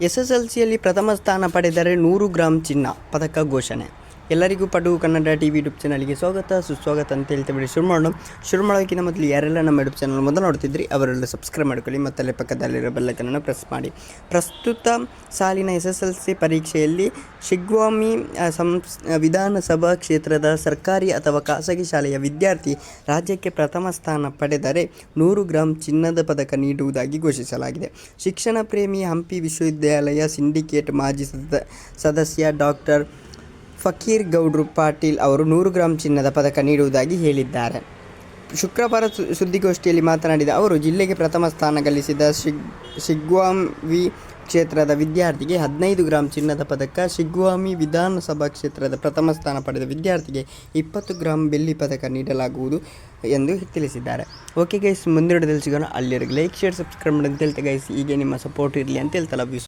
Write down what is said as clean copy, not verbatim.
SSLCಯಲ್ಲಿ ಪ್ರಥಮ ಸ್ಥಾನ ಪಡೆದರೆ 100 ಗ್ರಾಂ ಚಿನ್ನ ಪದಕ ಘೋಷಣೆ. ಎಲ್ಲರಿಗೂ ಪಡು ಕನ್ನಡ TV ಯೂಟ್ಯೂಬ್ ಚಾನಲ್ಗೆ ಸ್ವಾಗತ ಸುಸ್ವಾಗತ ಅಂತ ಹೇಳ್ತೇವೆ. ಶುರು ಮಾಡೋಕ್ಕಿಂತ ಮೊದಲು ಯಾರೆಲ್ಲ ನಮ್ಮ ಯೂಟ್ಯೂಬ್ ಚಾನಲ್ ಮೊದಲು ನೋಡ್ತಿದ್ರಿ ಅವರೆಲ್ಲ ಸಬ್ಸ್ಕ್ರೈಬ್ ಮಾಡ್ಕೊಳ್ಳಿ ಮತ್ತು ಅಲ್ಲೇ ಪಕ್ಕದಲ್ಲಿರೋ ಬೆಲ್ಲೈಕನನ್ನು ಪ್ರೆಸ್ ಮಾಡಿ. ಪ್ರಸ್ತುತ ಸಾಲಿನ SSLC ಪರೀಕ್ಷೆಯಲ್ಲಿ ಶಿಗ್ಗಾಂವಿ ವಿಧಾನಸಭಾ ಕ್ಷೇತ್ರದ ಸರ್ಕಾರಿ ಅಥವಾ ಖಾಸಗಿ ಶಾಲೆಯ ವಿದ್ಯಾರ್ಥಿ ರಾಜ್ಯಕ್ಕೆ ಪ್ರಥಮ ಸ್ಥಾನ ಪಡೆದರೆ 100 ಗ್ರಾಂ ಚಿನ್ನದ ಪದಕ ನೀಡುವುದಾಗಿ ಘೋಷಿಸಲಾಗಿದೆ. ಶಿಕ್ಷಣ ಪ್ರೇಮಿ ಹಂಪಿ ವಿಶ್ವವಿದ್ಯಾಲಯ ಸಿಂಡಿಕೇಟ್ ಮಾಜಿ ಸದಸ್ಯ ಡಾಕ್ಟರ್ ಫಕೀರ್ ಗೌಡ್ರು ಪಾಟೀಲ್ ಅವರು 100 ಗ್ರಾಂ ಚಿನ್ನದ ಪದಕ ನೀಡುವುದಾಗಿ ಹೇಳಿದ್ದಾರೆ. ಶುಕ್ರವಾರ ಸುದ್ದಿಗೋಷ್ಠಿಯಲ್ಲಿ ಮಾತನಾಡಿದ ಅವರು, ಜಿಲ್ಲೆಗೆ ಪ್ರಥಮ ಸ್ಥಾನ ಗಳಿಸಿದ ಶಿಗ್ಗಾಂವಿ ಕ್ಷೇತ್ರದ ವಿದ್ಯಾರ್ಥಿಗೆ 15 ಗ್ರಾಂ ಚಿನ್ನದ ಪದಕ, ಶಿಗ್ಗಾಂವಿ ವಿಧಾನಸಭಾ ಕ್ಷೇತ್ರದ ಪ್ರಥಮ ಸ್ಥಾನ ಪಡೆದ ವಿದ್ಯಾರ್ಥಿಗೆ 20 ಗ್ರಾಂ ಬೆಳ್ಳಿ ಪದಕ ನೀಡಲಾಗುವುದು ಎಂದು ತಿಳಿಸಿದ್ದಾರೆ. ಓಕೆ ಗೈಸ್, ಮುಂದಿನ ವಿಡಿಯೋದಲ್ಲಿ ಸಿಗೋಣ. ಅಲ್ಲಿವರೆಗೆ ಲೈಕ್, ಶೇರ್, ಸಬ್ಸ್ಕ್ರೈಬ್ ಮಾಡಿ ಅಂತ ಹೇಳ್ತಾ ಗೈಸ್, ಹೀಗೆ ನಿಮ್ಮ ಸಪೋರ್ಟ್ ಇರಲಿ ಅಂತ ಹೇಳ್ತಾ ಲವ್ ಯು.